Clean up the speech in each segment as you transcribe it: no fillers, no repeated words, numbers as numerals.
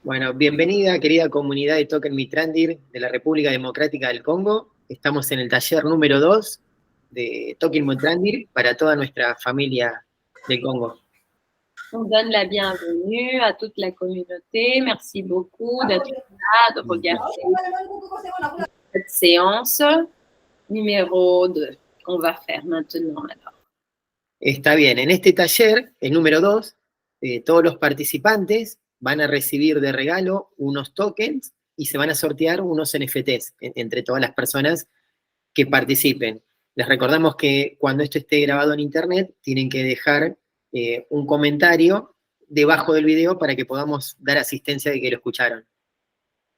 Bueno, bienvenida querida comunidad de Token Mitrandir de la República Democrática del Congo. Estamos en el taller número 2 de Token Mitrandir para toda nuestra familia del Congo. On donne la bienvenue à toute la communauté. Merci beaucoup d'être là, de regarder cette séance numéro 2 qu'on va faire maintenant. Alors. Está bien, en este taller, el número 2, todos los participantes van a recibir de regalo unos tokens y se van a sortear unos NFTs entre todas las personas que participen. Les recordamos que cuando esto esté grabado en internet, tienen que dejar un comentario debajo del video para que podamos dar asistencia de que lo escucharon.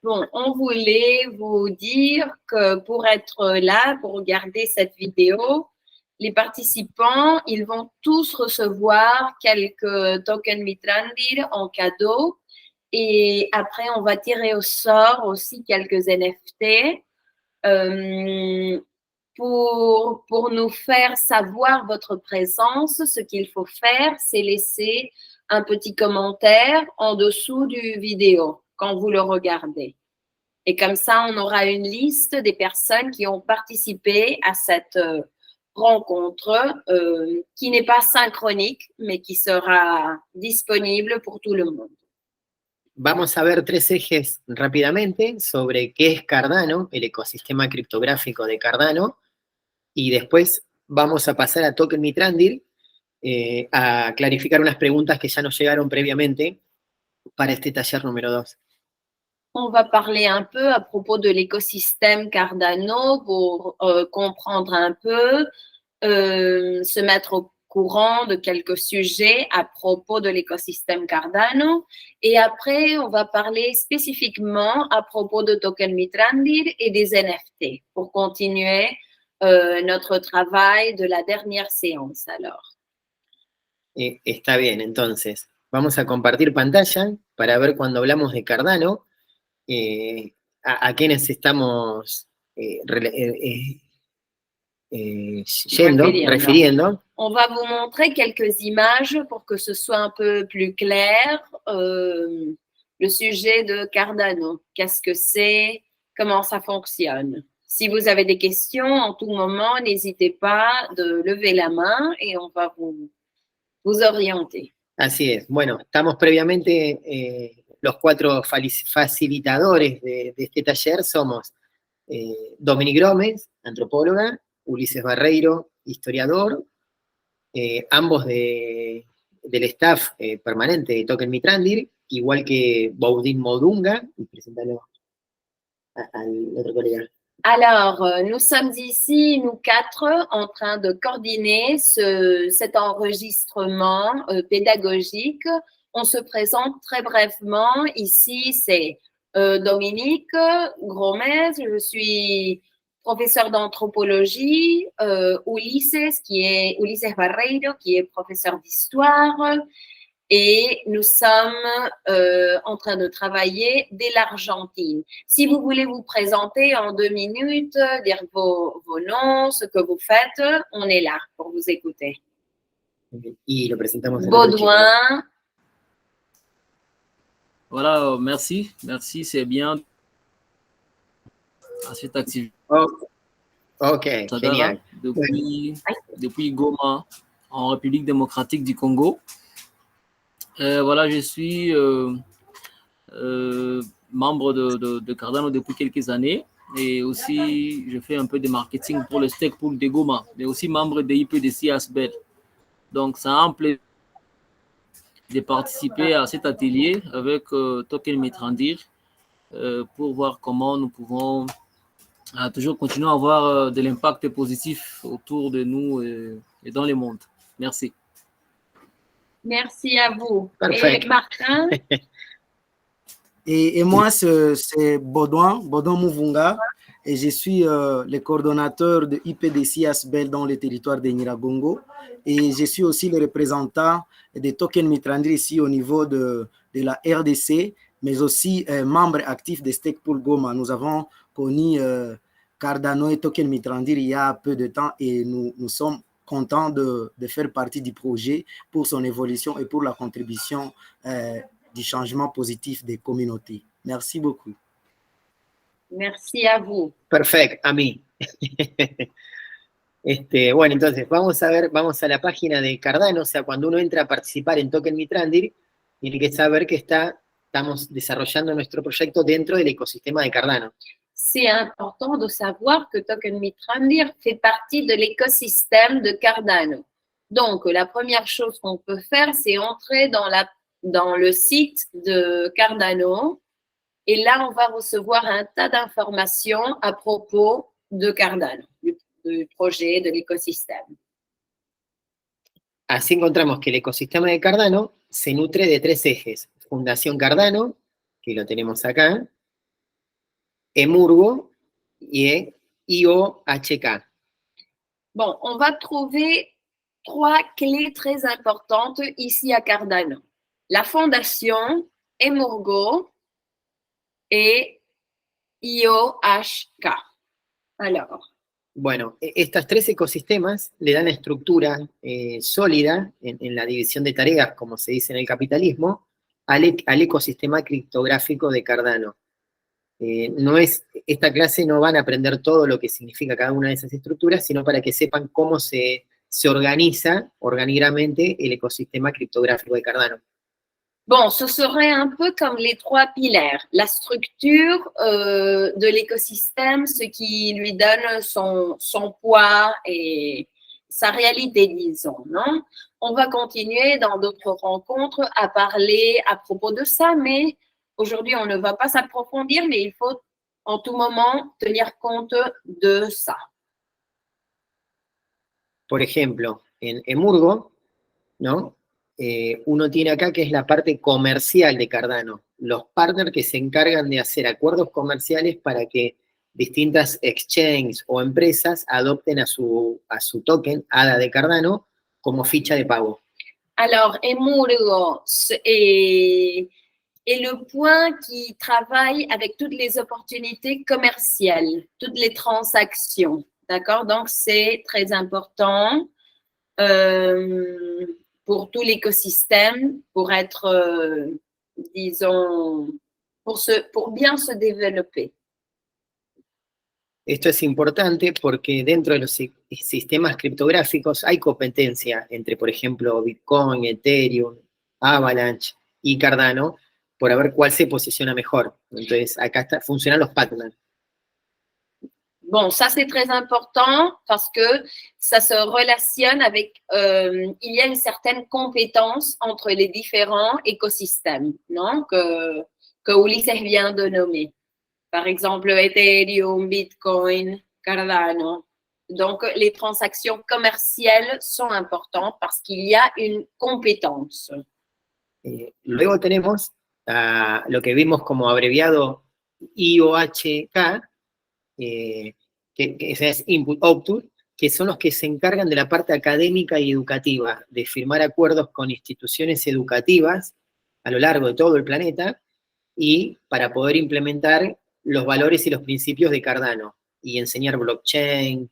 Bon, on voulait vous dire que pour être là, pour regarder cette vidéo, les participants, ils vont tous recevoir quelques tokens Mitrandir en cadeau. Et après, on va tirer au sort aussi quelques NFT pour nous faire savoir votre présence. Ce qu'il faut faire, c'est laisser un petit commentaire en dessous du vidéo quand vous le regardez. Et comme ça, on aura une liste des personnes qui ont participé à cette rencontre qui n'est pas synchronique, mais qui sera disponible pour tout le monde. Vamos a ver 3 ejes rápidamente sobre qué es Cardano, el ecosistema criptográfico de Cardano, y después vamos a pasar a Token Mitrandir a clarificar unas preguntas que ya nos llegaron previamente para este taller número 2. On va parler un peu à propos de l'écosystème Cardano pour comprendre un peu, se mettre au courant de quelques sujets à propos de l'écosystème Cardano. Et après, on va parler spécifiquement à propos de Token Mitrandir et des NFT pour continuer notre travail de la dernière séance. Alors. Está bien, entonces, vamos a compartir pantalla para ver cuando hablamos de Cardano, a quienes estamos refiriendo. On va vous montrer quelques images pour que ce soit un peu plus clair le sujet de Cardano. Qu'est-ce que c'est? Comment ça fonctionne? Si vous avez des questions, en tout moment, n'hésitez pas de lever la main et on va vous orienter. Así es. Bueno, estamos previamente, los 4 facilitadores de este taller somos Dominique Gómez, antropóloga, Ulises Barreiro, historiador, ambos del staff permanente de Token Mitrandir, igual que Baudin Modunga, y preséntalo al otro colega. Alors, nous sommes ici, nous 4, en train de coordonner cet enregistrement pédagogique. On se présente très brièvement. Ici, c'est Dominique Gómez, je suis professeur d'anthropologie, Ulises Barreiro, qui est professeur d'histoire, et nous sommes en train de travailler dès l'Argentine. Si vous voulez vous présenter en 2 minutes, dire vos noms, ce que vous faites, on est là pour vous écouter. Y lo presentamos Baudouin. Voilà, merci, c'est bien à cette activité. Ok, génial. Depuis Goma, en République démocratique du Congo. Voilà, je suis membre de Cardano depuis quelques années et aussi je fais un peu de marketing pour le stake pool de Goma, mais aussi membre de IPDC Asbel. Donc, ça a un plaisir de participer à cet atelier avec Token Mitrandir pour voir comment nous pouvons toujours continuer à avoir de l'impact positif autour de nous et dans le monde. Merci. Merci à vous. Perfect. Et Martin? Et moi, c'est Baudouin Mouvunga, et je suis le coordonnateur de IPDC Asbel dans le territoire de Nyiragongo, et je suis aussi le représentant des Token Mitrandir ici au niveau de la RDC, mais aussi membre actif de Stake Pool Goma. Nous avons connu Cardano et Token Mitrandir il y a peu de temps, et nous sommes content de faire partie du projet pour son évolution et pour la contribution du changement positif des communautés. Merci beaucoup. Merci à vous. Perfecto, a mí. Bueno, entonces vamos a la página de Cardano. O sea, cuando uno entra a participar en Token Mitrandir, tiene que saber que estamos desarrollando nuestro proyecto dentro del ecosistema de Cardano. C'est important de savoir que Token Mitrandir fait partie de l'écosystème de Cardano. Donc, la première chose qu'on peut faire, c'est entrer dans le site de Cardano. Et là, on va recevoir un tas d'informations à propos de Cardano, du projet, de l'écosystème. Así encontramos que el ecosistema de Cardano se nutre de 3 ejes. Fundación Cardano, que lo tenemos acá, Emurgo et IOHK. Bon, on va trouver 3 clés très importantes ici à Cardano. La fondation, Emurgo et IOHK. Alors, bueno, estos 3 ecosistemas le dan estructura sólida en la división de tareas, como se dice en el capitalismo, al ecosistema criptográfico de Cardano. Esta clase no van a aprender todo lo que significa cada una de esas estructuras, sino para que sepan cómo se organiza organigramente el ecosistema criptográfico de Cardano. Bon, ce serait un peu comme les 3 piliers. La structure de l'écosystème, ce qui lui donne son poids et sa réalité, disons, non? On va continuer dans d'autres rencontres à parler à propos de ça, mais aujourd'hui, on ne va pas s'approfondir, mais il faut en tout moment tenir compte de ça. Por ejemplo, en Emurgo, ¿no? Uno tiene acá que es la parte comercial de Cardano, los partners que se encargan de hacer acuerdos comerciales para que distintas exchanges o empresas adopten a su token, ADA de Cardano, como ficha de pago. Alors, Emurgo est le point qui travaille avec toutes les opportunités commerciales, toutes les transactions, d'accord? Donc, c'est très important pour tout l'écosystème, pour être, disons, pour bien se développer. Esto es importante porque dentro de los sistemas criptográficos hay competencia entre, por ejemplo, Bitcoin, Ethereum, Avalanche y Cardano, por ver cuál se posiciona mejor. Entonces, acá funcionan los partners. Bon, ça c'est très important parce que ça se relationne avec, il y a une certaine compétence entre les différents écosystèmes, non? Que Ulises vient de nommer. Par exemple, Ethereum, Bitcoin, Cardano. Donc, les transactions commerciales sont importantes parce qu'il y a une compétence. Luego tenemos lo que vimos como abreviado IOHK, que es Input Output, que son los que se encargan de la parte académica y educativa, de firmar acuerdos con instituciones educativas a lo largo de todo el planeta y para poder implementar los valores y los principios de Cardano y enseñar blockchain,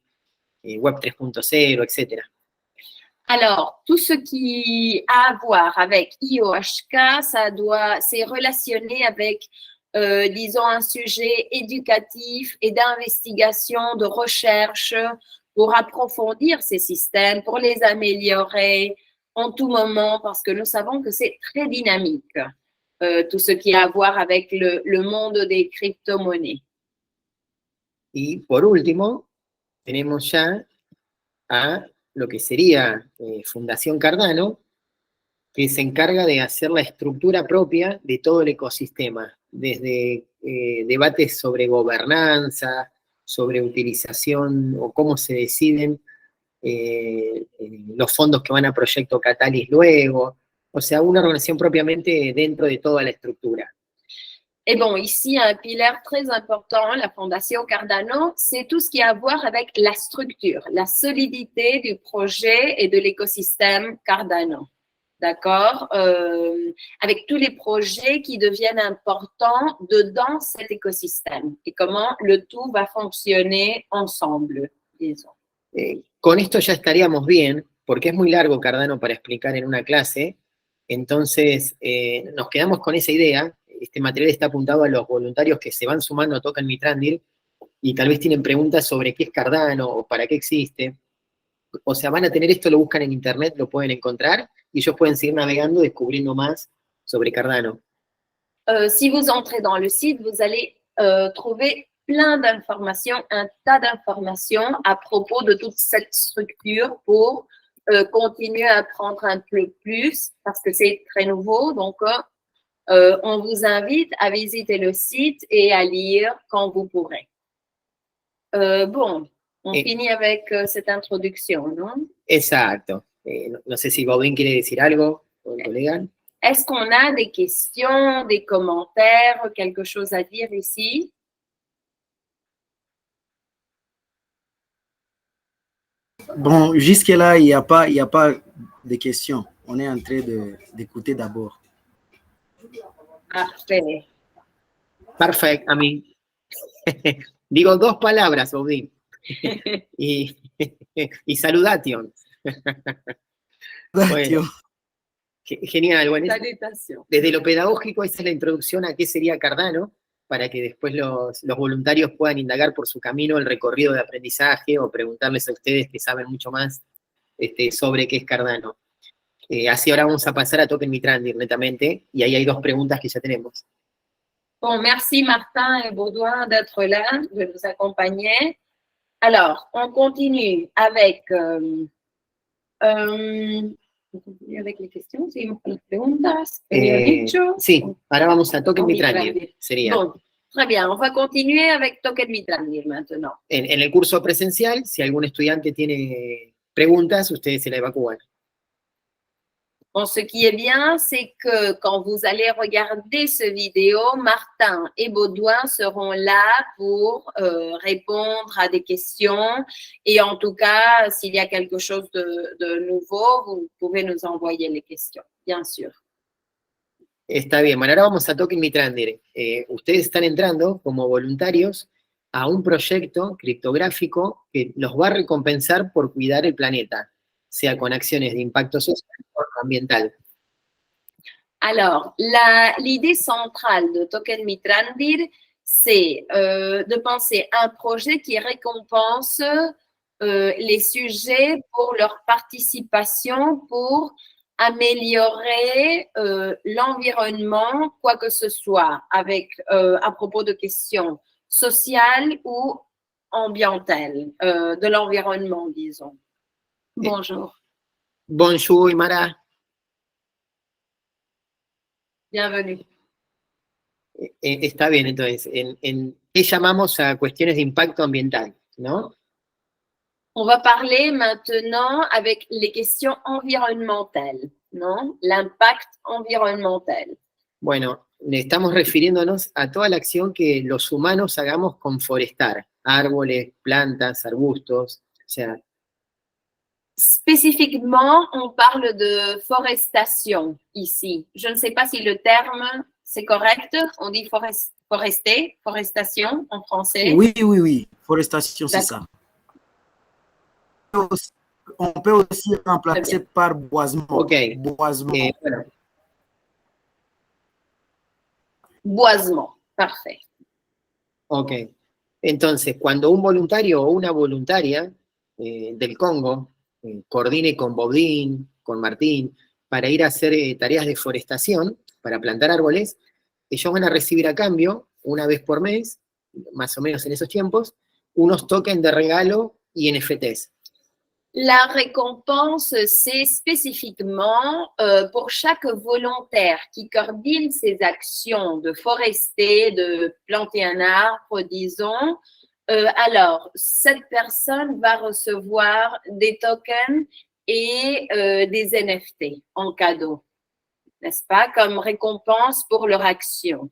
Web 3.0, etc. Alors, tout ce qui a à voir avec IOHK, c'est relationné avec, disons, un sujet éducatif et d'investigation, de recherche pour approfondir ces systèmes, pour les améliorer en tout moment, parce que nous savons que c'est très dynamique, tout ce qui a à voir avec le monde des crypto-monnaies. Y por último, tenemos ya a lo que sería Fundación Cardano, que se encarga de hacer la estructura propia de todo el ecosistema, desde debates sobre gobernanza, sobre utilización o cómo se deciden los fondos que van a Proyecto Catalyst luego, o sea, una organización propiamente dentro de toda la estructura. Et bon, ici, un pilier très important, la Fondation Cardano, c'est tout ce qui a à voir avec la structure, la solidité du projet et de l'écosystème Cardano. D'accord? Avec tous les projets qui deviennent importants dedans cet écosystème et comment le tout va fonctionner ensemble, disons. con esto ya estaríamos bien, porque es muy largo Cardano para explicar en una clase, entonces nos quedamos con esa idea. Este material está apuntado a los voluntarios que se van sumando a Token Mitrandir y tal vez tienen preguntas sobre qué es Cardano o para qué existe. O sea, van a tener esto, lo buscan en internet, lo pueden encontrar y ellos pueden seguir navegando, descubriendo más sobre Cardano. Si vous entrez dans le site, vous allez trouver plein d'informations, un tas d'informations à propos de toute cette structure pour continuer à apprendre un peu plus parce que c'est très nouveau. Donc, on vous invite à visiter le site et à lire quand vous pourrez. Bon, on finit avec cette introduction, non? Exacto. No sé si Baudin quiere decir algo, o el colega. Est-ce qu'on a des questions, des commentaires, quelque chose à dire ici? Bon, jusque-là, il n'y a pas de questions. On est en train d'écouter d'abord. Parfait. Perfecto, a mí. Digo 2 palabras, Baudin. y saludation. Bueno, genial. Bueno, desde lo pedagógico, esa es la introducción a qué sería Cardano, para que después los voluntarios puedan indagar por su camino el recorrido de aprendizaje o preguntarles a ustedes que saben mucho más sobre qué es Cardano. Así ahora vamos a pasar a Token Mitrandir netamente, y ahí hay 2 preguntas que ya tenemos. Bon, merci Martin et Baudouin d'être là, de nous accompagner. Alors, on continue avec les questions, si las preguntas. Sí, ahora vamos a Token Mitrandir. Sería. Bon, très bien, on va continuer avec Token Mitrandir maintenant. En el curso presencial, si algún estudiante tiene preguntas, ustedes se la evacúan. Bon, ce qui est bien, c'est que quand vous allez regarder ce vidéo, Martin et Baudouin seront là pour répondre à des questions. Et en tout cas, s'il y a quelque chose de nouveau, vous pouvez nous envoyer les questions, bien sûr. Está bien, bueno, ahora vamos a Token Mitrandir. Ustedes están entrando como voluntarios a un proyecto criptográfico que los va a recompensar por cuidar el planeta, sea con acciones de impacto social o ambiental. Alors, l'idée centrale de Token Mitrandir, c'est de penser à un projet qui récompense les sujets pour leur participation, pour améliorer l'environnement, quoi que ce soit, avec à propos de questions sociales ou ambientales, de l'environnement, disons. Bonjour. Bonjour, Mara. Bienvenue. Está bien, entonces, ¿en qué llamamos a cuestiones de impacto ambiental, no? On va parler maintenant avec les questions environnementales, ¿no? L'impact environnemental. Bueno, estamos refiriéndonos a toda la acción que los humanos hagamos con forestar, árboles, plantas, arbustos, o sea. Spécifiquement, on parle de forestation ici. Je ne sais pas si le terme, c'est correct. On dit forester, forestation en français. Oui. Forestation, c'est ça. On peut aussi remplacer par boisement. Ok. Boisement. Bueno. Boisement, parfait. Ok. Entonces, cuando un voluntario o una voluntaria del Congo coordine con Baudin, con Martín, para ir a hacer tareas de forestación, para plantar árboles, ellos van a recibir a cambio, una vez por mes, más o menos en esos tiempos, unos tokens de regalo y NFTs. La récompense, c'est spécifiquement pour chaque volontaire qui coordine ses actions de forester, de planter un arbre, disons. Alors, cette personne va recevoir des tokens et des NFT en cadeau, n'est-ce pas, comme récompense pour leur action.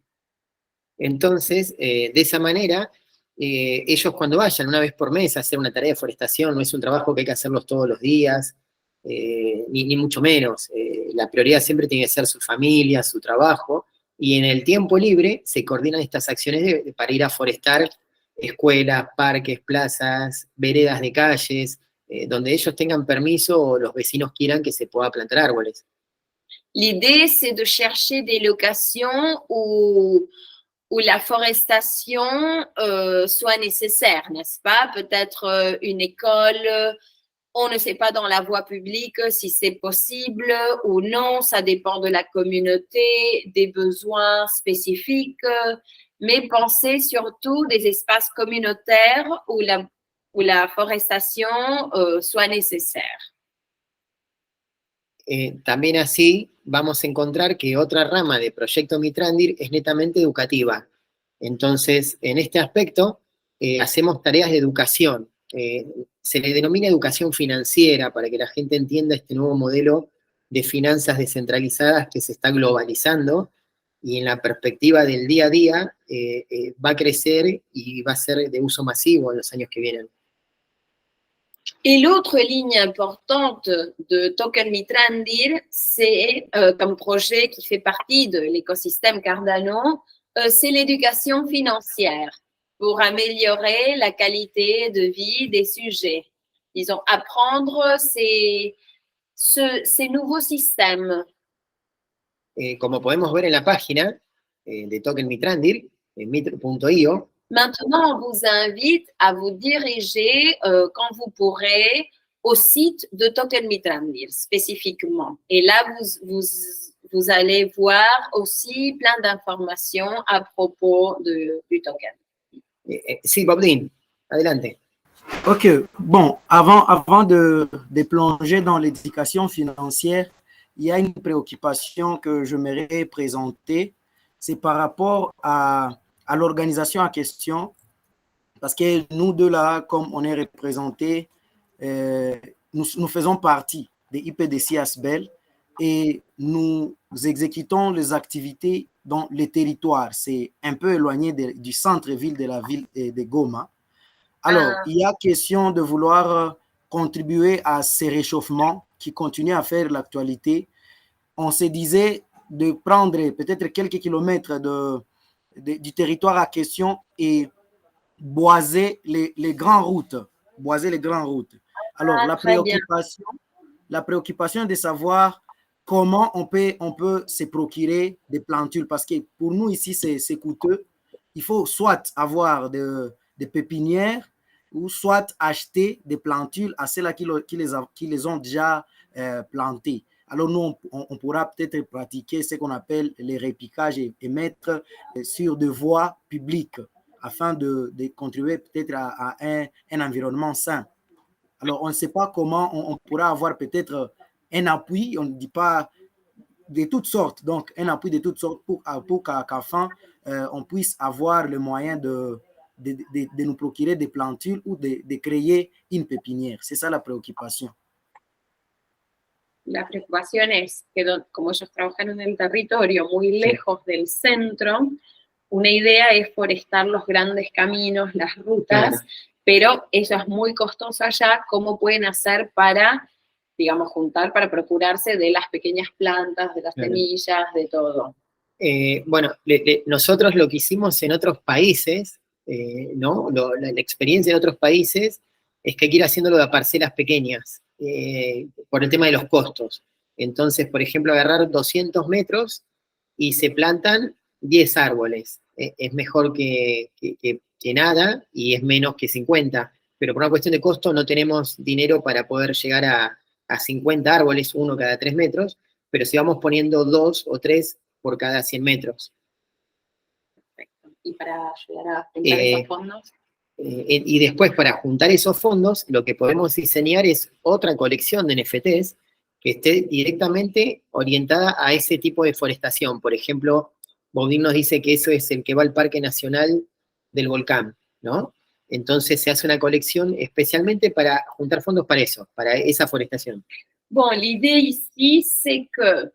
Entonces, de esa manera, ellos cuando vayan una vez por mes a hacer una tarea de forestación, no es un trabajo que hay que hacerlos todos los días, ni mucho menos. La prioridad siempre tiene que ser su familia, su trabajo, y en el tiempo libre se coordinan estas acciones para ir a forestar escuelas, parques, plazas, veredas de calles, donde ellos tengan permiso o los vecinos quieran que se pueda plantar árboles. L'idée, c'est de chercher des locations où la forestation soit nécessaire, n'est-ce pas? Peut-être une école, on ne sait pas dans la voie publique si c'est possible ou non, ça dépend de la communauté, des besoins spécifiques, mais penser surtout des espaces communautaires où la forestation soit nécessaire. También así vamos a encontrar que otra rama de Proyecto Mitrandir es netamente educativa. Entonces, en este aspecto, hacemos tareas de educación. Se le denomina educación financiera para que la gente entienda este nuevo modelo de finanzas descentralizadas que se está globalizando y en la perspectiva del día a día va a crecer y va a ser de uso masivo en los años que vienen. Et l'autre ligne importante de Token Mitrandir, c'est comme projet qui fait partie de l'écosystème Cardano, c'est l'éducation financière pour améliorer la qualité de vie des sujets. Disons, apprendre ces nouveaux systèmes. Como podemos ver en la página de Token Mitrandir, en mitr.io, maintenant, on vous invite à vous diriger quand vous pourrez au site de Token Mitrandir spécifiquement. Et là, vous allez voir aussi plein d'informations à propos du token. Sí, Bobdin, adelante. Ok, bon, avant de plonger dans l'éducation financière, il y a une préoccupation que j'aimerais présenter, c'est par rapport à l'organisation en question, parce que nous deux là, comme on est représentés, nous faisons partie de IPDC ASBEL et nous exécutons les activités dans les territoires. C'est un peu éloigné du centre-ville de la ville de Goma. Alors, il y a question de vouloir contribuer à ces réchauffements qui continuent à faire l'actualité. On se disait de prendre peut-être quelques kilomètres du territoire à question et boiser les grandes routes. Alors, la préoccupation est de savoir comment on peut se procurer des plantules, parce que pour nous ici, c'est coûteux. Il faut soit avoir des pépinières ou soit acheter des plantules à ceux-là qui les ont déjà plantées. Alors nous, on pourra peut-être pratiquer ce qu'on appelle les répiquages et mettre sur des voies publiques afin de contribuer peut-être à un environnement sain. Alors on ne sait pas comment on pourra avoir peut-être un appui, on ne dit pas de toutes sortes, donc un appui de toutes sortes pour qu'afin on puisse avoir le moyen de nous procurer des plantules ou de créer une pépinière. C'est ça la préoccupation. La preocupación es que como ellos trabajan en el territorio muy lejos del centro, una idea es forestar los grandes caminos, las rutas, pero eso es muy costoso allá. ¿Cómo pueden hacer para, digamos, juntar, para procurarse de las pequeñas plantas, de las semillas, de todo? Bueno, nosotros lo que hicimos en otros países, ¿no? La experiencia en otros países es que hay que ir haciéndolo de parcelas pequeñas, por el tema de los costos. Entonces, por ejemplo, agarrar 200 metros y se plantan 10 árboles. Es mejor que nada y es menos que 50, pero por una cuestión de costo no tenemos dinero para poder llegar a 50 árboles, uno cada 3 metros, pero si vamos poniendo 2 o 3 por cada 100 metros. Perfecto. ¿Y para ayudar a juntar esos fondos? Y después, para juntar esos fondos, lo que podemos diseñar es otra colección de NFTs que esté directamente orientada a ese tipo de forestación. Por ejemplo, Bobdin nos dice que eso es el que va al Parque Nacional del Volcán, ¿no? Entonces se hace una colección especialmente para juntar fondos para eso, para esa forestación. Bon, l'idée ici, c'est que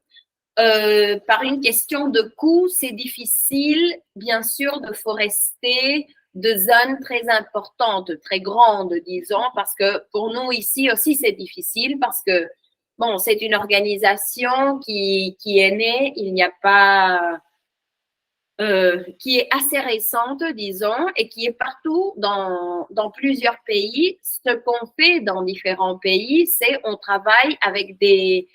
par une question de coût, c'est difficile, bien sûr, de forester de zones très importantes, très grandes, disons, parce que pour nous ici aussi, c'est difficile parce que, bon, c'est une organisation qui est née, il n'y a pas qui est assez récente, disons, et qui est partout dans plusieurs pays. Ce qu'on fait dans différents pays, c'est on travaille avec des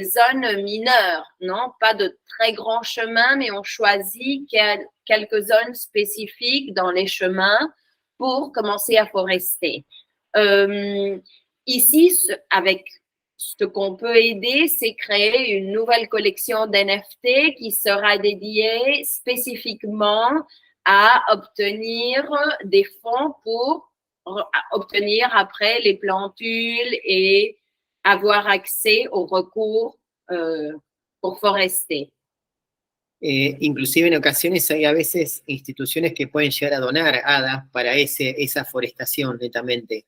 zones mineures, non? Pas de très grands chemins, mais on choisit quelques zones spécifiques dans les chemins pour commencer à forester. Ici, avec ce qu'on peut aider, c'est créer une nouvelle collection d'NFT qui sera dédiée spécifiquement à obtenir des fonds pour obtenir après les plantules et avoir accès aux recours pour forester. Inclusive en ocasiones hay a veces instituciones que pueden llegar a donar ADA para esa forestación netamente.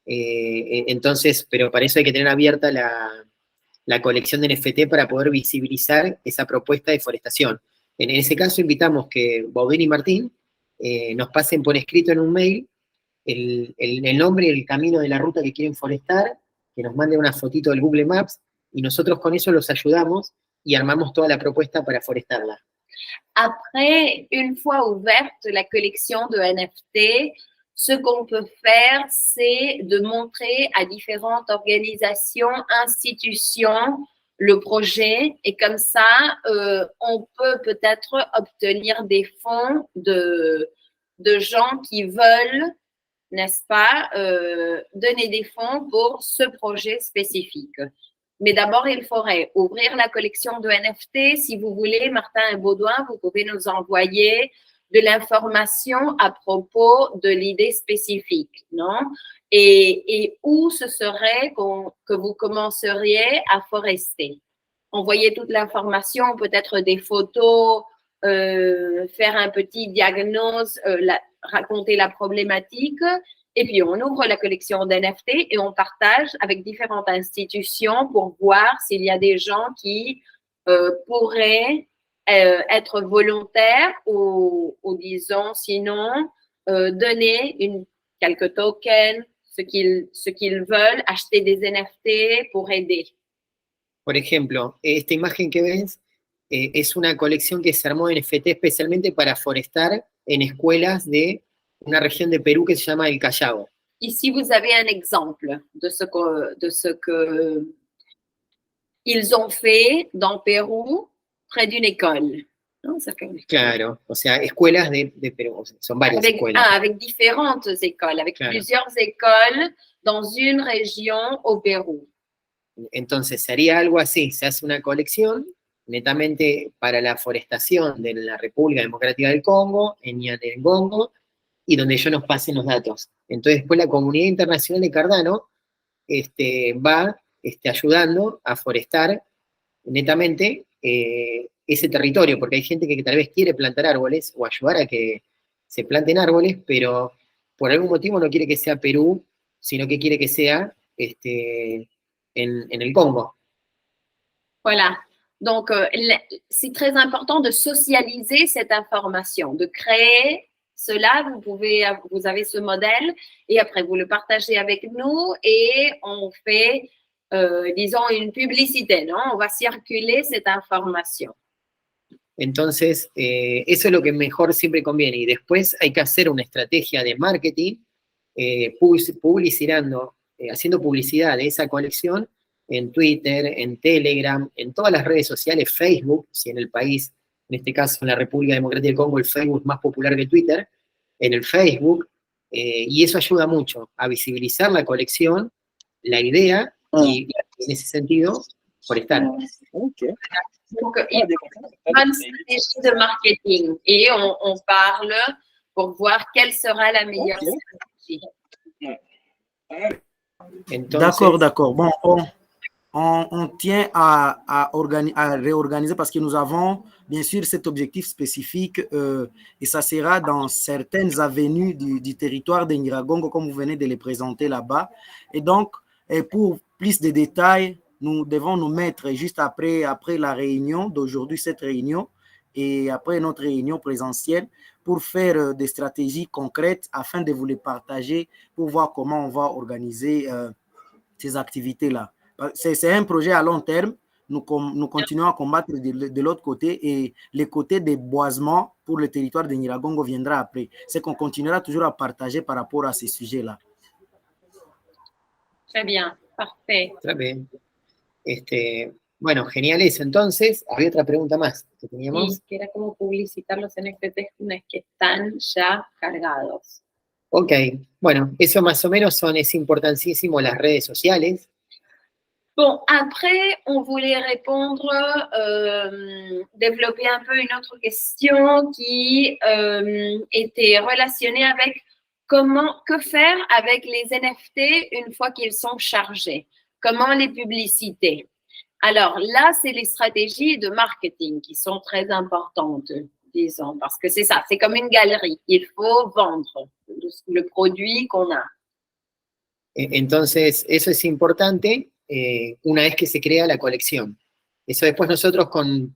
Entonces, pero para eso hay que tener abierta la colección de NFT para poder visibilizar esa propuesta de forestación. En ese caso invitamos que Baudín y Martín nos pasen por escrito en un mail el nombre y el camino de la ruta que quieren forestar, que nos manden una fotito del Google Maps, y nosotros con eso los ayudamos y armamos toda la propuesta para forestarla. Après, une fois ouverte la collection de NFT, ce qu'on peut faire, c'est de montrer à différentes organisations, institutions, le projet, et comme ça, on peut peut-être obtenir des fonds de gens qui veulent, n'est-ce pas, donner des fonds pour ce projet spécifique. Mais d'abord, il faudrait ouvrir la collection de NFT. Si vous voulez, Martin et Baudouin, vous pouvez nous envoyer de l'information à propos de l'idée spécifique, non? Et où ce serait que vous commenceriez à forester. Envoyer toute l'information, peut-être des photos, faire un petit diagnostic, raconter la problématique, et puis on ouvre la collection d'NFT et on partage avec différentes institutions pour voir s'il y a des gens qui pourraient être volontaires ou disons sinon donner quelques tokens, ce qu'ils veulent, acheter des NFT pour aider. Por ejemplo, esta imagen que ves es una colección que se armó en NFT especialmente para forestar en escuelas de una región de Perú que se llama el Callao. Ici, vous avez un exemple de ce que ils ont fait dans Pérou, près d'une école. Non, claro, o sea, escuelas de Perú, o sea, son varias escuelas. Avec différentes écoles, avec plusieurs écoles dans une région au Pérou. Entonces, sería algo así, se hace una colección netamente para la forestación de la República Democrática del Congo, en Nyandengongo, y donde ellos nos pasen los datos. Entonces, después la comunidad internacional de Cardano va ayudando a forestar netamente ese territorio, porque hay gente que tal vez quiere plantar árboles o ayudar a que se planten árboles, pero por algún motivo no quiere que sea Perú, sino que quiere que sea en el Congo. Voilà. Donc, c'est très important de socialiser cette information, de créer cela. Vous avez ce modèle et après, vous le partagez avec nous et on fait, disons, une publicité, ¿no? On va circuler cette information. Entonces, eso es lo que mejor siempre conviene. Y después hay que hacer una estrategia de marketing, publicitando, haciendo publicidad de esa colección en Twitter, en Telegram, en todas las redes sociales, Facebook, si en el país, en este caso en la República Democrática del Congo, el Facebook es más popular que Twitter, en el Facebook, y eso ayuda mucho a visibilizar la colección, la idea, y en ese sentido, forestar. Okay. Donc, il y a une stratégie de marketing et on parle pour voir quelle sera la meilleure stratégie. D'accord. Bon, on tient à réorganiser parce que nous avons bien sûr cet objectif spécifique et ça sera dans certaines avenues du territoire de Nyiragongo comme vous venez de les présenter là-bas. Et donc, pour plus de détails, nous devons nous mettre juste après la réunion d'aujourd'hui, cette réunion, et après notre réunion présentielle, pour faire des stratégies concrètes afin de vous les partager, pour voir comment on va organiser ces activités-là. C'est un projet à long terme. nous continuons à combattre de l'autre côté et le côté des boisements pour le territoire de Nyiragongo viendra après. C'est qu'on continuera toujours à partager par rapport à ces sujets-là. Très bien, parfait. Très bien. Bueno, genial eso. Entonces, había otra pregunta más que teníamos. Y que era cómo publicitar los NFTs una vez que están ya cargados. Ok, bueno, eso más o menos es importantísimo las redes sociales. Bon, après, on voulait répondre, développer un peu une autre question qui était relationnée avec que faire avec les NFT une fois qu'ils sont chargés, comment les publiciter. Alors là, c'est les stratégies de marketing qui sont très importantes, disons, parce que c'est ça, c'est comme une galerie, il faut vendre le produit qu'on a. Entonces, eso es importante una vez que se crea la colección. Eso después nosotros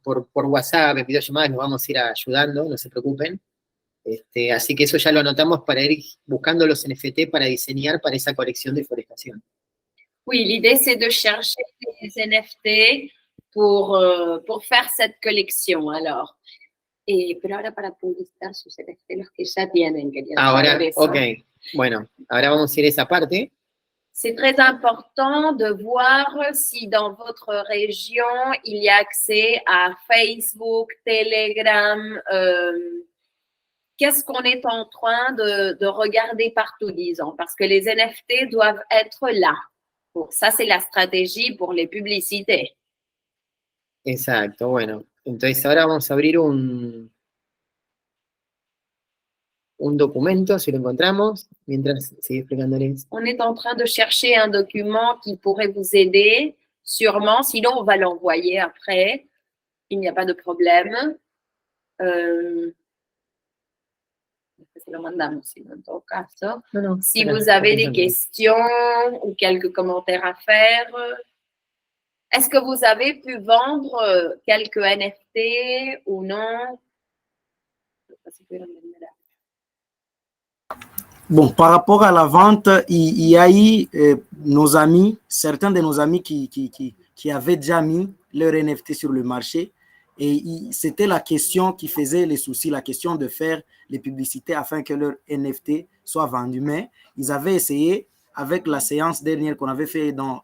por WhatsApp, en videollamadas, nos vamos a ir ayudando, no se preocupen. Así que eso ya lo anotamos para ir buscando los NFT para diseñar para esa colección de forestación. Oui, l'idée, c'est de chercher des NFT pour faire cette collection, alors. Pero ahora para publicitar sus NFT, los que ya tienen, quería ahora, eso. Ok, bueno, ahora vamos a ir a esa parte. C'est très important de voir si dans votre région, il y a accès à Facebook, Telegram. Qu'est-ce qu'on est en train de regarder partout, disons, parce que les NFT doivent être là. Bon, ça, c'est la stratégie pour les publicités. Exacto, bueno. Entonces ahora vamos a abrir un documento, si lo encontramos, mientras sigue explicándoles. On est en train de chercher un document qui pourrait vous aider, sûrement. Sinon, on va l'envoyer après. Il n'y a pas de problème. Se lo mandamos, sinon, en tout cas. No, si vous avez des questions ou quelques commentaires à faire, est-ce que vous avez pu vendre quelques NFT ou non? Bon, par rapport à la vente, il y a eu nos amis, certains de nos amis qui avaient déjà mis leur NFT sur le marché. Et c'était la question qui faisait les soucis, la question de faire les publicités afin que leur NFT soit vendu. Mais ils avaient essayé, avec la séance dernière qu'on avait fait dans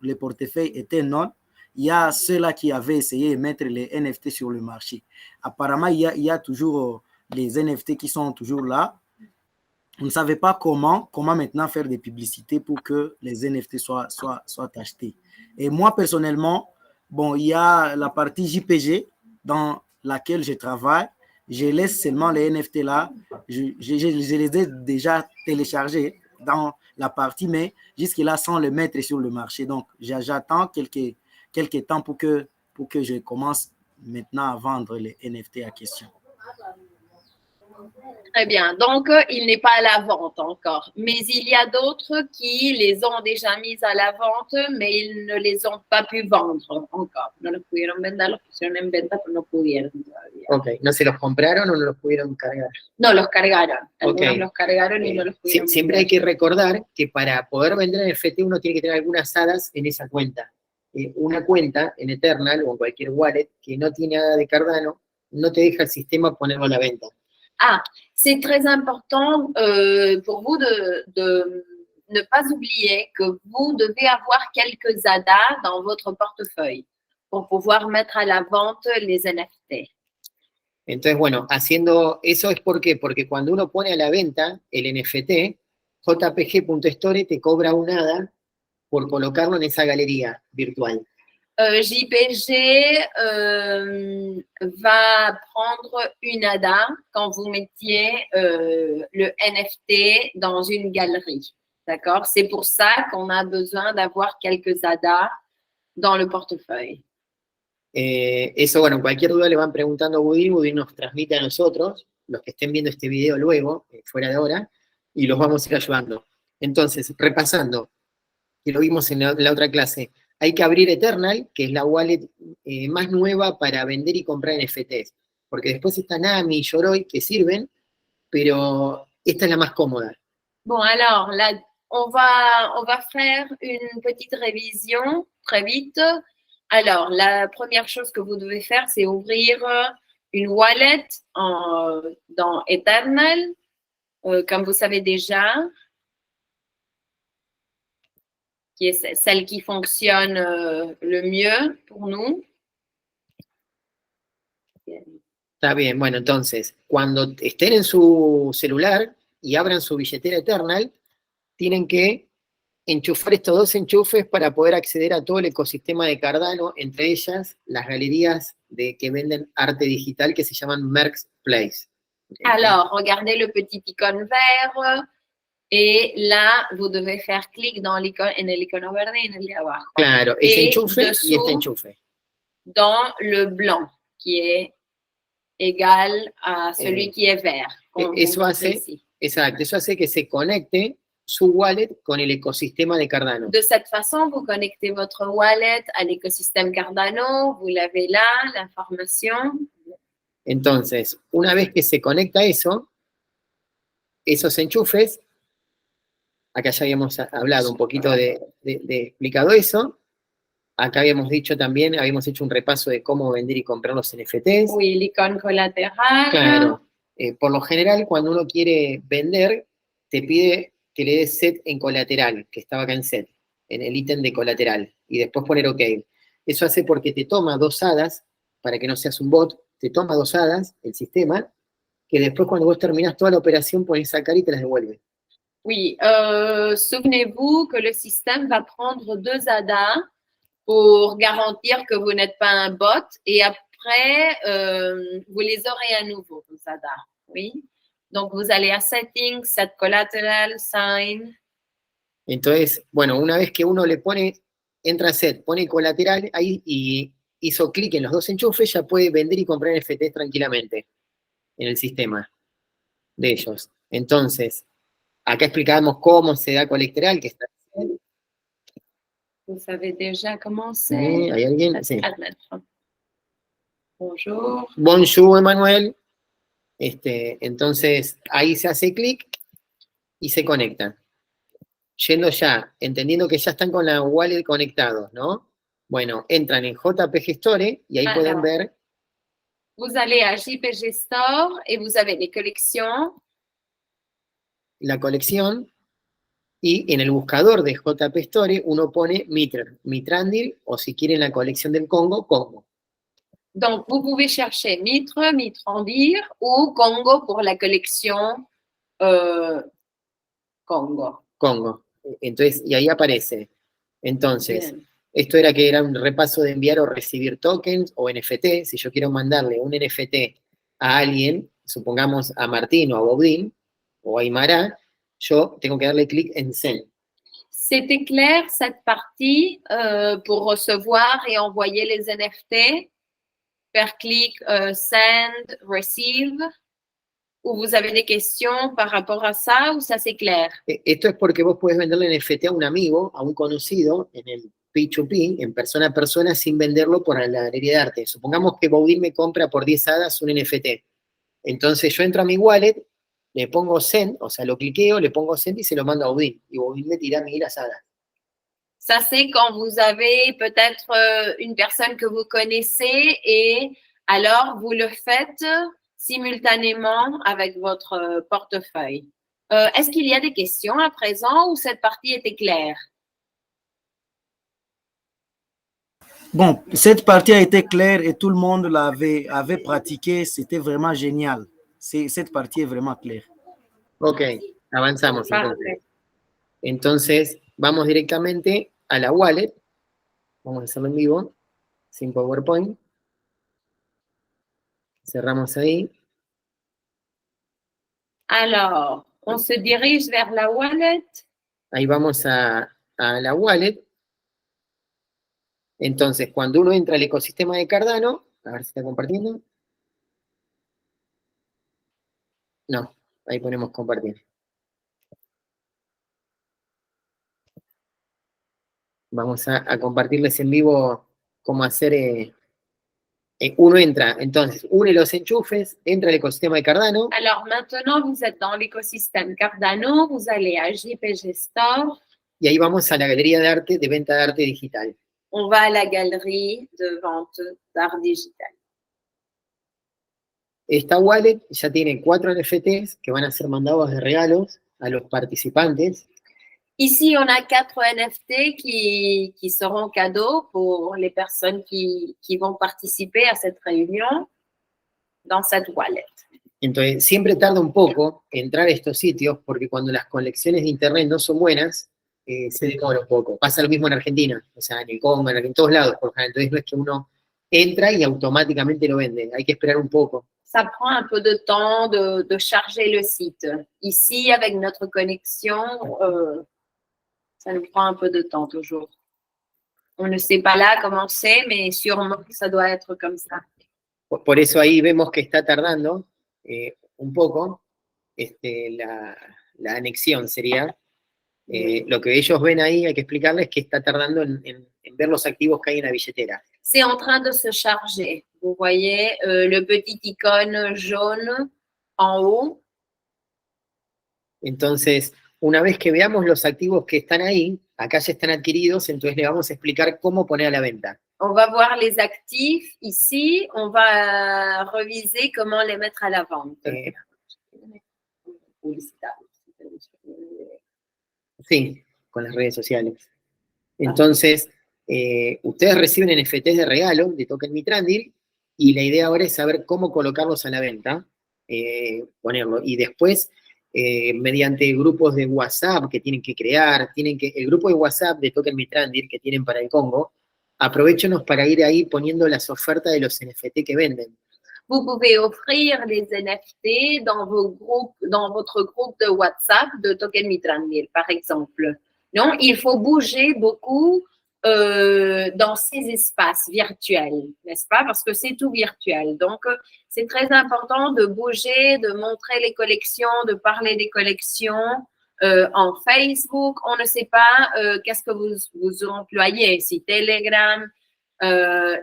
les portefeuilles Eternal, il y a ceux-là qui avaient essayé de mettre les NFT sur le marché. Apparemment, il y a toujours les NFT qui sont toujours là. On ne savait pas comment maintenant faire des publicités pour que les NFT soient achetés. Et moi, personnellement, bon, il y a la partie JPG dans laquelle je travaille. Je laisse seulement les NFT là. Je les ai déjà téléchargés dans la partie, mais jusque-là, sans les mettre sur le marché. Donc, j'attends quelques temps pour que je commence maintenant à vendre les NFT à question. Très bien. Donc, il n'est pas à la vente encore. Mais il y a d'autres qui les ont déjà mises à la vente, mais ils ne les ont pas pu vendre encore. No los pudieron vender, los pusieron en venta, pero no pudieron todavía. Ok, ¿no se los compraron o no los pudieron cargar? No, los cargaron. Algunos Okay. los cargaron y no los pudieron Siempre vender. hay que recordar que para poder vender NFT uno tiene que tener algunas hadas en esa cuenta. Una cuenta en Eternal o en cualquier wallet que no tiene hada de Cardano, no te deja el sistema ponerlo a la venta. Ah, c'est très important pour vous de ne pas oublier que vous devez avoir quelques ADA dans votre portefeuille pour pouvoir mettre à la vente les NFT. Entonces, bueno, haciendo eso es ¿por qué? Porque cuando uno pone a la venta el NFT, jpg.store te cobra un ADA por colocarlo en esa galería virtual. JPG va prendre une ADA quand vous mettiez le NFT dans une galerie. D'accord? C'est pour ça qu'on a besoin d'avoir quelques ADA dans le portefeuille. Eso, bueno, cualquier duda le van preguntando a Woody, Woody nos transmite a nosotros, los que estén viendo este video luego, fuera de ahora, y los vamos a ir ayudando. Entonces, repasando, que lo vimos en la otra clase, hay que abrir Eternal, que es la wallet más nueva para vender y comprar NFTs, porque después está Nami y Yoroi que sirven, pero esta es la más cómoda. Bon, alors, là, on va faire une petite révision très vite. Alors, la première chose que vous devez faire, c'est ouvrir une wallet dans Eternal, comme vous savez déjà, qui est celle qui fonctionne le mieux pour nous. Está bien, bueno, entonces, cuando estén en su celular y abran su billetera Eternal, tienen que enchufar estos dos enchufes para poder acceder a todo el ecosistema de Cardano, entre ellas las galerías que venden arte digital que se llaman Merx Place. Alors, regardez le petit icône vert et là, vous devez faire clic dans l'icône, en el icono verde y en el de abajo. Claro, ese Et enchufe y dessous, este enchufe. Dans le blanc, qui est égal à celui qui est vert. Eso hace, exacto, eso hace que se conecte su wallet con el ecosistema de Cardano. De cette façon, vous connectez votre wallet à l'écosystème Cardano, vous l'avez là, l'information. Entonces, una vez que se conecta eso, esos enchufes, acá ya habíamos hablado un poquito de explicado eso, acá habíamos dicho también, habíamos hecho un repaso de cómo vender y comprar los NFTs. Oui, l'icône collatérale. Claro, por lo general cuando uno quiere vender, te pide que le des set en colateral, que estaba acá en set, en el ítem de colateral, y después poner OK. Eso hace porque te toma 2 hadas, para que no seas un bot, te toma 2 hadas el sistema, que después cuando vos terminás toda la operación podés sacar y te las devuelve. Oui, souvenez-vous que le système va prendre 2 ADA pour garantir que vous n'êtes pas un bot et après, vous les aurez à nouveau, vos ADA. Oui. Donc, vous allez à Settings, Set Collateral, Sign. Entonces, bueno, una vez que uno le pone, entra a Set, pone colateral ahí y hizo clic en los 2 enchufes, ya puede vender y comprar NFTs tranquilamente en el sistema de ellos. Entonces, acá explicábamos cómo se da colateral, que está. Vous savez déjà comment c'est? ¿Hay alguien? Sí. Bonjour. Bonjour, Emanuel. Entonces, ahí se hace clic y se conectan. Yendo ya, entendiendo que ya están con la wallet conectados, ¿no? Bueno, entran en JPG Store y ahí pueden ver. Vous allez à JPG Store et vous avez les collections. La colección, y en el buscador de JP Store uno pone Mitrandil, o si quieren la colección del Congo, Congo. Donc, vous pouvez chercher Mitre, Mitrandir ou Congo pour la collection Congo. Congo. Entonces, y ahí aparece. Entonces, esto era un repaso de enviar o recibir tokens o NFT. Si yo quiero mandarle un NFT a alguien, supongamos a Martín o a Bobdín o a Aymara, yo tengo que darle clic en Send. C'était clair cette partie pour recevoir et envoyer les NFT? Faire clic Send, Receive? ¿O vous avez des questions par rapport à ça ou ça c'est clair? Esto es porque vos podés venderle NFT a un amigo, a un conocido, en el P2P, en persona a persona, sin venderlo por la galería de arte. Supongamos que Bobdín me compra por 10 hadas un NFT. Entonces yo entro a mi wallet, le pongo Send, o sea, lo cliqueo, le pongo Send y se lo mando a Bobdín. Y Bobdín me tira 1000 hadas. Ça, c'est quand vous avez peut-être une personne que vous connaissez et alors vous le faites simultanément avec votre portefeuille. Est-ce qu'il y a des questions à présent ou cette partie était claire? Bon, cette partie a été claire et tout le monde avait pratiqué. C'était vraiment génial. Cette partie est vraiment claire. Ok, avanzamos entonces. Entonces, vamos directamente a la wallet. Vamos a hacerlo en vivo, sin PowerPoint. Cerramos ahí. Alors, on se dirige vers la wallet. Ahí vamos a la wallet. Entonces, cuando uno entra al ecosistema de Cardano, a ver si está compartiendo. No, ahí ponemos compartir. Vamos a compartirles en vivo cómo hacer. Uno entra, entonces, une los enchufes, entra al ecosistema de Cardano. Alors maintenant, vous êtes dans l'écosystème Cardano, vous allez à JPG Store. Y ahí vamos a la galería de arte, de venta de arte digital. on va à la galerie de vente d'art digital. Esta wallet ya tiene 4 NFTs que van a ser mandados de regalos a los participantes. Ici, on a 4 NFT qui seront cadeaux pour les personnes qui vont participer à cette réunion dans cette wallet. Entonces, siempre tarda un poco entrar a estos sitios porque cuando las colecciones de internet no son buenas, se demora un poco. Pasa lo mismo en Argentina, o sea, en el Congo, en todos lados, por ejemplo. Entonces no es que uno entra y automáticamente lo vende, hay que esperar un poco. Ça prend un peu de temps de charger le site. Ici, avec notre connexion, ça nous prend un peu de temps toujours. On ne sait pas là comment c'est, mais sûrement que ça doit être comme ça. Por eso ahí vemos que está tardando un poco la anexión sería. Lo que ellos ven ahí, hay que explicarles que está tardando en ver los activos que hay en la billetera. C'est en train de se charger. Vous voyez le petit icône jaune en haut. Entonces, una vez que veamos los activos que están ahí, acá ya están adquiridos, entonces le vamos a explicar cómo poner a la venta. On va voir les actifs ici. On va reviser comment les mettre à la vente. Sí, con las redes sociales. Entonces, ustedes reciben NFTs de regalo de Token Mitrandir y la idea ahora es saber cómo colocarlos a la venta, ponerlo. Y después, mediante grupos de WhatsApp que tienen que crear, el grupo de WhatsApp de Token Mitrandir que tienen para el Congo, aprovéchenos para ir ahí poniendo las ofertas de los NFT que venden. Vous pouvez offrir les NFT dans votre groupe de WhatsApp de Token Mitrandir, par exemple. Non, il faut bouger beaucoup dans ces espaces virtuels, n'est-ce pas? Parce que c'est tout virtuel. Donc, c'est très important de bouger, de montrer les collections, de parler des collections en Facebook. On ne sait pas qu'est-ce que vous employez, si Telegram,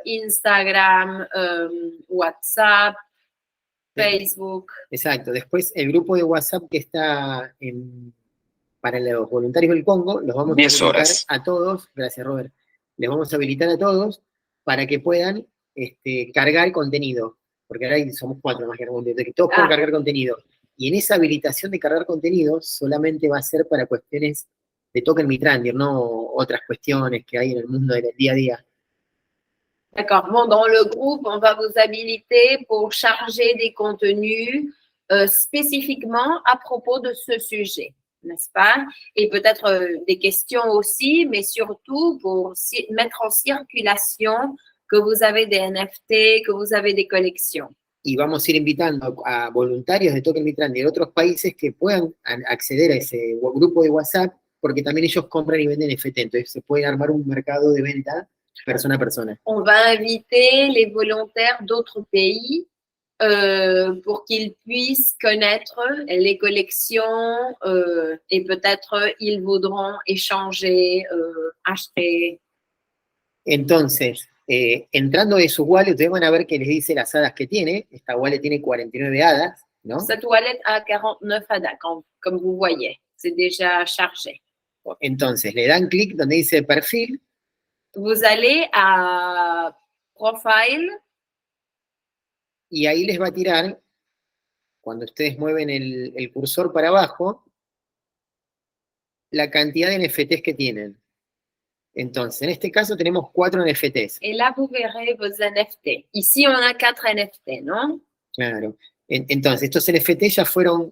Instagram, WhatsApp, Facebook. Exacto. Después, el grupo de WhatsApp que está para los voluntarios del Congo, los vamos a habilitar a todos, gracias Robert, les vamos a habilitar a todos para que puedan cargar contenido, porque ahora somos 4 más que todos pueden cargar contenido. Y en esa habilitación de cargar contenido solamente va a ser para cuestiones de Token Mitrandir, no otras cuestiones que hay en el mundo del día a día. D'accord. Bon, dans le groupe, on va vous habiliter pour charger des contenus spécifiquement à propos de ce sujet, n'est-ce pas? Et peut-être des questions aussi, mais surtout pour mettre en circulation que vous avez des NFT, que vous avez des collections. Y vamos a ir invitando a voluntarios de Token Mitrandir de otros países que puedan acceder a ese grupo de WhatsApp, porque también ellos compran y venden NFT, entonces se puede armar un mercado de venta persona a persona. On va inviter les volontaires d'autres pays pour qu'ils puissent connaître les collections et peut-être ils voudront échanger, acheter. Entonces, entrando de su wallet, ustedes van a ver que les dice las hadas que tiene. Esta wallet tiene 49 hadas, ¿no? Cette wallet a 49 hadas, comme vous voyez. C'est déjà chargé. Entonces, le dan clic donde dice perfil. Vous allez à Profile. Y ahí les va a tirar, cuando ustedes mueven el cursor para abajo, la cantidad de NFTs que tienen. Entonces, en este caso tenemos 4 NFTs. Et là, vous verrez vos NFT. Ici, on a 4 NFT, ¿no? Claro. Entonces, estos NFTs ya fueron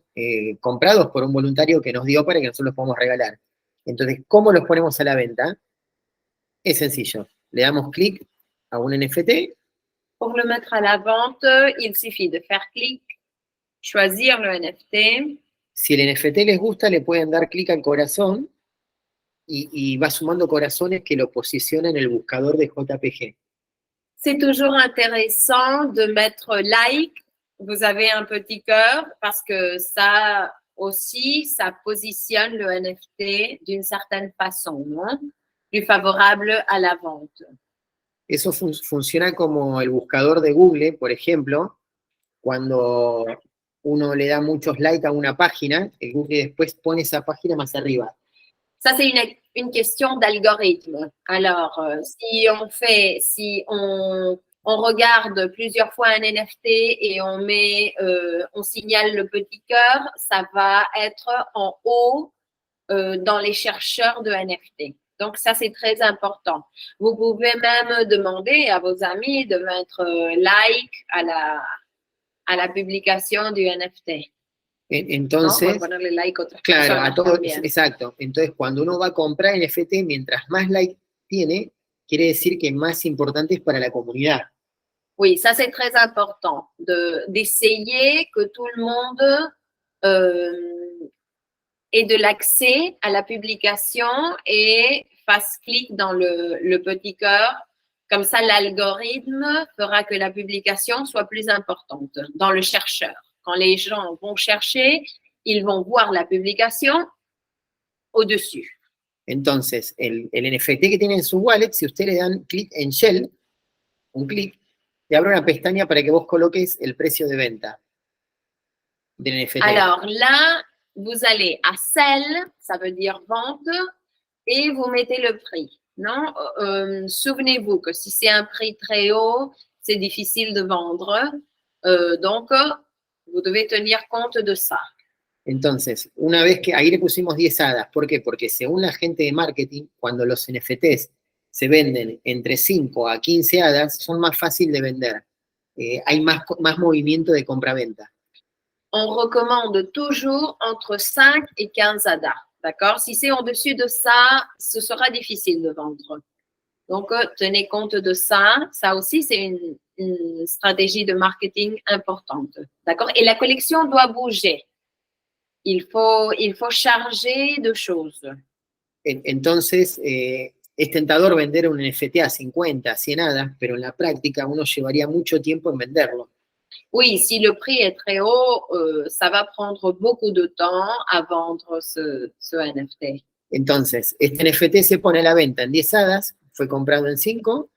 comprados por un voluntario que nos dio para que nosotros los podamos regalar. Entonces, ¿cómo los ponemos a la venta? Es sencillo. Le damos clic a un NFT. Pour le mettre à la vente, il suffit de faire clic, choisir le NFT. Si el NFT les gusta, le pueden dar clic al corazón y va sumando corazones que lo posiciona en el buscador de JPG. C'est toujours intéressant de mettre like. Vous avez un petit cœur parce que ça aussi, ça positionne le NFT d'une certaine façon, non? Plus favorable à la vente. Eso funciona como el buscador de Google, por ejemplo, cuando uno le da muchos likes a una página, el Google después pone esa página más arriba. Ça, c'est une une question d'algorithme. Alors, si on regarde plusieurs fois un NFT et on signale le petit cœur, ça va être en haut dans les chercheurs de NFT. Donc, ça, c'est très important. Vous pouvez même demander à vos amis de mettre like à la publication du NFT. Entonces, ¿no? Por ponerle like a otras claro, personas a todo, también. exacto. Entonces, cuando uno va a comprar NFT, mientras más like tiene, quiere decir que más importante es para la comunidad. Oui, ça c'est très important, d'essayer que tout le monde ait de l'accès à la publication et fasse clic dans le petit cœur. Comme ça, l'algorithme fera que la publication soit plus importante dans le chercheur. Quand les gens vont chercher, ils vont voir la publication au-dessus. Entonces, el NFT que tiene en su wallet, si ustedes le dan clic en Shell, un clic, te abre una pestaña para que vos coloques el precio de venta del NFT. Alors là, vous allez à sell, ça veut dire vente, et vous mettez le prix. Non, souvenez-vous que si c'est un prix très haut, c'est difficile de vendre. Donc, vous devez tenir compte de ça. Entonces, una vez que ahí le pusimos 10 hadas, ¿por qué? Porque según la gente de marketing, cuando los NFTs se venden entre 5 a 15 hadas, son más fáciles de vender. Hay más movimiento de compra-venta. On recommande toujours entre 5 et 15 hadas. D'accord? Si c'est au-dessus de ça, ce sera difficile de vendre. Donc, tenez compte de ça. Ça aussi, c'est une stratégie de marketing importante. D'accord? Et la collection doit bouger. Il faut charger de choses. Entonces, es tentador vender un NFT a 50, 100 hadas, pero en la práctica uno llevaría mucho tiempo en venderlo. Oui, si le prix est très haut, ça va prendre beaucoup de temps à vendre ce NFT. Entonces, este NFT se pone a la venta en 10 hadas, fue comprado en 5,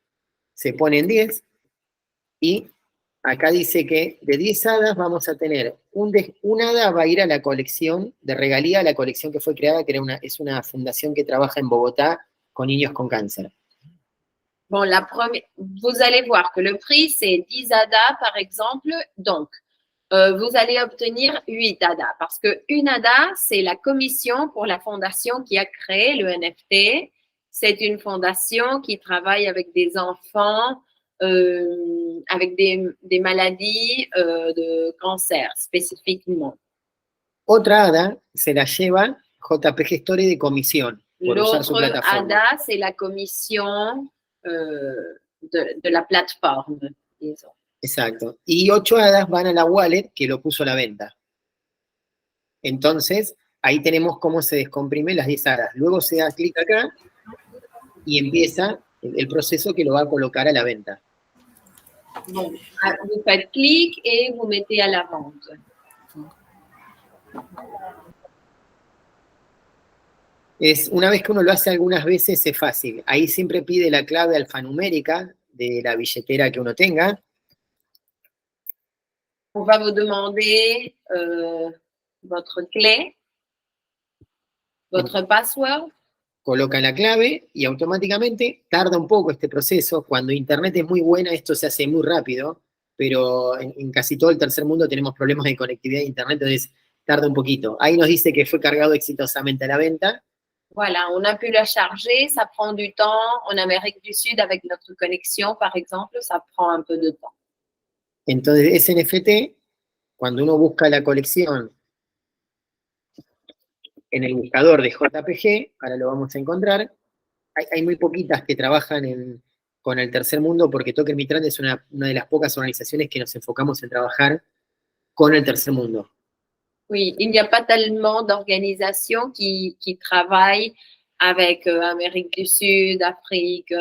se pone en 10, y acá dice que de 10 hadas vamos a tener una hada va a ir a la colección de regalía, a la colección que fue creada, que es una fundación que trabaja en Bogotá con niños con cáncer. Bon, vous allez voir que le prix, c'est 10 ADA, par exemple. Donc, vous allez obtenir 8 ADA parce qu'une ADA, c'est la commission pour la fondation qui a créé le NFT. C'est une fondation qui travaille avec des enfants avec des maladies de cancer spécifiquement. Otra ADA se la lleva JPG Story de comisión por usar su L'autre plataforma. ADA, c'est la commission de la plateforme, disons. Exacto. Y 8 hadas van a la wallet que lo puso a la venta. Entonces, ahí tenemos cómo se descomprimen las 10 hadas. Luego se da clic acá y empieza el proceso que lo va a colocar a la venta. Bon, vous faites clic et vous mettez à la vente. Una vez que uno lo hace algunas veces es fácil. Ahí siempre pide la clave alfanumérica de la billetera que uno tenga. On va vous demander votre clé, votre password. Coloca la clave y automáticamente tarda un poco este proceso. Cuando internet es muy buena, esto se hace muy rápido, pero en casi todo el tercer mundo tenemos problemas de conectividad de internet, entonces tarda un poquito. Ahí nos dice que fue cargado exitosamente a la venta. Voilà, on a pu la charger, ça prend du temps. En Amérique du Sud, avec notre connexion, par exemple, ça prend un peu de temps. Entonces, ese NFT, cuando uno busca la colección en el buscador de JPG, ahora lo vamos a encontrar, hay muy poquitas que trabajan con el tercer mundo, porque Token Mitrand es una de las pocas organizaciones que nos enfocamos en trabajar con el tercer mundo. Oui, il n'y a pas tellement d'organisations qui travaillent avec Amérique du Sud, Afrique.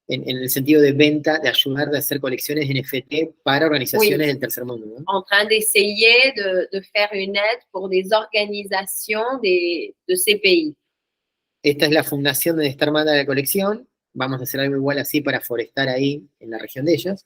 En el sentido de venta, de ayudar a hacer colecciones de NFT para organizaciones del tercer mundo, ¿no? En train d'essayer de faire une aide pour des organisations de ces pays. Esta es la fundación donde está armada la colección. Vamos a hacer algo igual así para Forestar ahí, en la región de ellos.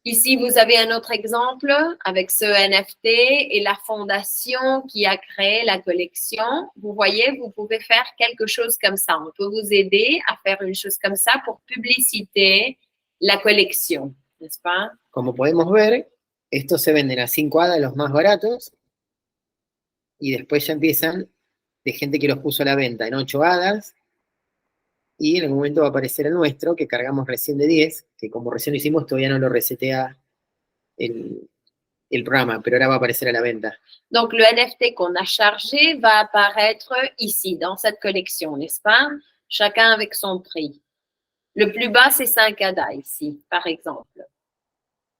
Ici, vous avez un autre exemple avec ce NFT et la fondation qui a créé la collection. Vous voyez, vous pouvez faire quelque chose comme ça. On peut vous aider à faire une chose comme ça pour publiciter la colección, ¿n'est-ce pas? Como podemos ver, estos se venden a 5 hadas los más baratos y después ya empiezan de gente que los puso a la venta en 8 hadas y en algún momento va a aparecer el nuestro que cargamos recién de 10, que como recién lo hicimos todavía no lo resetea el programa, pero ahora va a aparecer a la venta. Donc, le NFT qu'on a chargé va apparaître ici, dans cette collection, n'est-ce pas? Chacun avec son prix. Le plus bas, c'est 5 hadas ici, par exemple.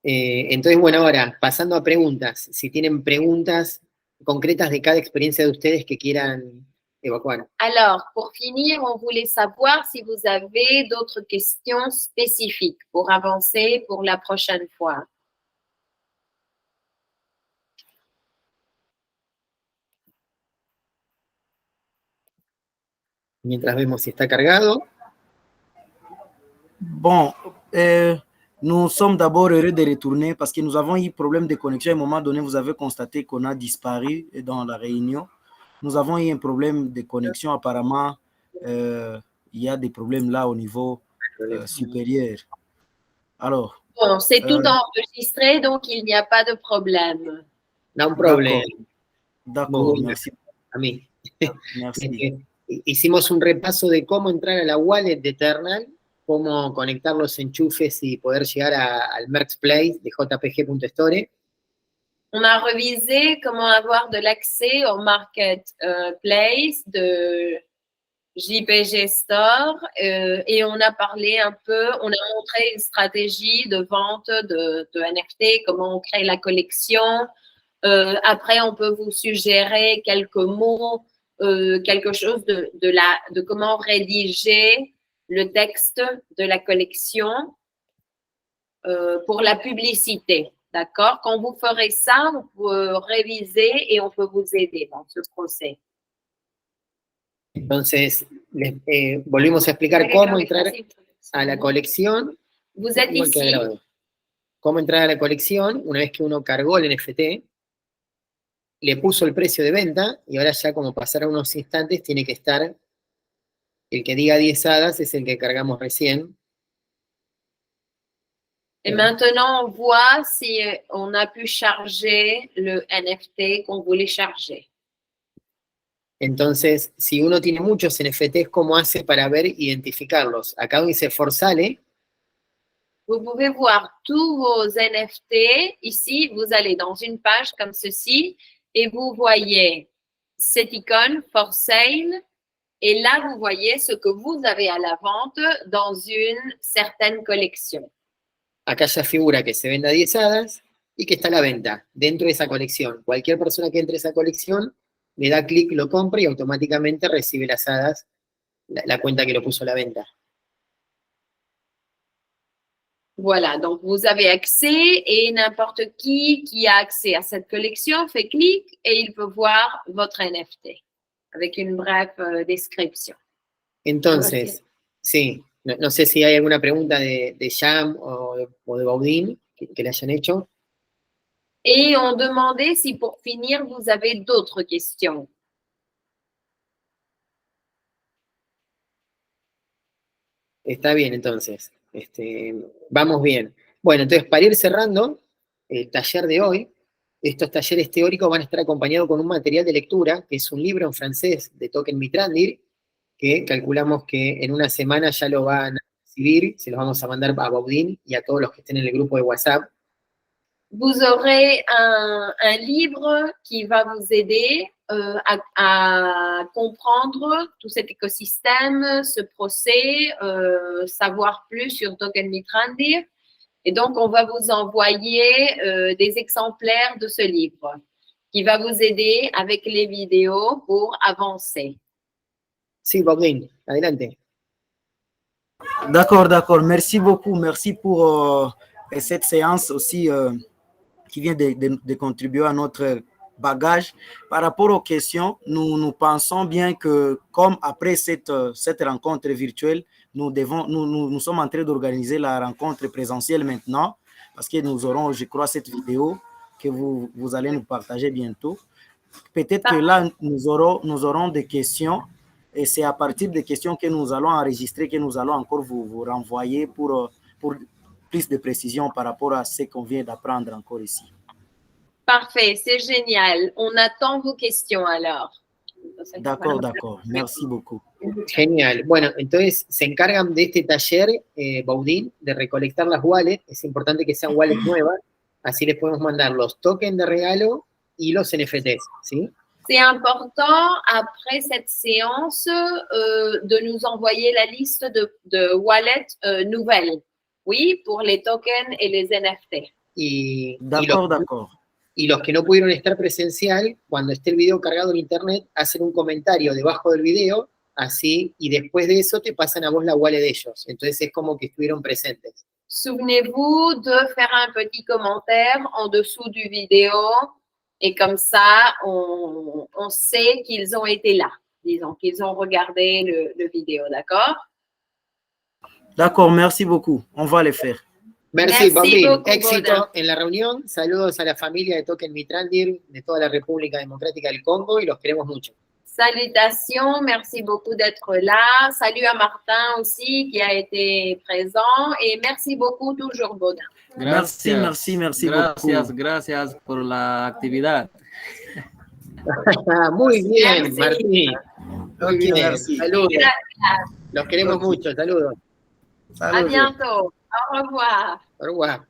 Entonces, bueno, ahora, pasando a preguntas, si tienen preguntas concretas de cada experiencia de ustedes que quieran evacuar. Alors, pour finir, on voulait savoir si vous avez d'autres questions spécifiques pour avancer pour la prochaine fois. Mientras vemos si está cargado. Bon, nous sommes d'abord heureux de retourner parce que nous avons eu problème de connexion. À un moment donné, vous avez constaté qu'on a disparu dans la réunion. Nous avons eu un problème de connexion. Apparemment, il y a des problèmes là au niveau supérieur. Alors. Bon, c'est tout enregistré, donc il n'y a pas de problème. No problème. D'accord, merci. A mí. Merci. Hicimos un repaso de cómo entrar a la wallet de Eternal, cómo conectar los enchufes y poder llegar al Marketplace de jpg.store. On a revisé comment avoir de l'accès au Marketplace de JPG Store et on a parlé un peu, on a montré une stratégie de vente de NFT, comment on crée la collection. Après, on peut vous suggérer quelques mots, quelque chose de comment rédiger le texte de la collection pour la publicité. D'accord? Quand vous ferez ça, vous pouvez réviser et on peut vous aider dans ce procès. Entonces, volvimos a explicar cómo entrar a la colección. Vous êtes ici. Cómo entrar a la colección una vez que uno cargó el NFT, le puso el precio de venta y ahora ya como pasaron unos instantes tiene que estar el que diga 10 hadas es el que cargamos recién. Et maintenant, on voit si on a pu charger le NFT qu'on voulait charger. Entonces, si uno tiene muchos NFTs, ¿cómo hace para ver, identificarlos? Acá dice Forsale. Vous pouvez voir tous vos NFT. Ici, vous allez dans une page comme ceci et vous voyez cette icône For Sale. Et là, vous voyez ce que vous avez à la vente dans une certaine collection. Acá ya figura que se vende a 10 hadas y que está a la venta dentro de esa colección. Cualquier persona que entre a esa colección le da clic, lo compra y automáticamente recibe las hadas, la cuenta que lo puso a la venta. Voilà, donc vous avez accès et n'importe qui a accès à cette collection fait clic et il peut voir votre NFT avec une brève description. Entonces, sí, no sé si hay alguna pregunta de Jam o de Baudin que le hayan hecho. Et on demandait si pour finir, vous avez d'autres questions. Está bien, entonces. Vamos bien. Bueno, entonces, para ir cerrando el taller de hoy, estos talleres teóricos van a estar acompañados con un material de lectura, que es un libro en francés de Token Mitrandir, que calculamos que en una semana ya lo van a recibir, se los vamos a mandar a Baudin y a todos los que estén en el grupo de WhatsApp. Vous aurez un livre qui va vous aider à comprendre tout cet écosystème, ce procès, savoir plus sur Token Mitrandir. Et donc, on va vous envoyer des exemplaires de ce livre qui va vous aider avec les vidéos pour avancer. Sí, Baudin, adelante. D'accord. Merci beaucoup. Merci pour cette séance aussi qui vient de contribuer à notre bagage. Par rapport aux questions, nous pensons bien que comme après cette rencontre virtuelle, nous sommes en train d'organiser la rencontre présentielle maintenant. parce que nous aurons, je crois, cette vidéo que vous allez nous partager bientôt. Peut-être que là, nous aurons des questions et c'est à partir des questions que nous allons enregistrer que nous allons encore vous renvoyer pour plus de précision par rapport à ce qu'on vient d'apprendre encore ici. Parfait, c'est génial. On attend vos questions alors. D'accord, d'accord. Merci beaucoup. Genial. Bueno, entonces se encargan de este taller, Baudín, de recolectar las wallets. Es importante que sean wallets nuevas, así les podemos mandar los tokens de regalo y los NFTs, ¿sí? C'est important, après cette séance, de nous envoyer la liste de wallets nouvelles. Oui, pour les tokens et les NFT. D'accord. Y los que no pudieron estar presencial, cuando esté el video cargado en internet, hacen un comentario debajo del video, así, y después de eso te pasan a vos la wallet de ellos. Entonces es como que estuvieron presentes. Souvenez-vous de faire un petit commentaire en dessous du vidéo et comme ça, on sait qu'ils ont été là, disons, qu'ils ont regardé le vidéo, d'accord? D'accord, merci beaucoup. On va le faire. Merci, Baudín. beaucoup, Éxito Baudin. en la reunión. Saludos a la familia de Token Mitrandir, de toda la República Democrática del Congo, y los queremos mucho. Salutations, merci beaucoup d'être là. Salut à Martin aussi qui a été présent et merci beaucoup toujours, Baudin. Merci beaucoup. Gracias por la actividad. Muy bien, Merci. Martín. Muy bien, Merci. saludos. Gracias. Los queremos mucho, saludos. À bientôt. Au revoir. Au revoir.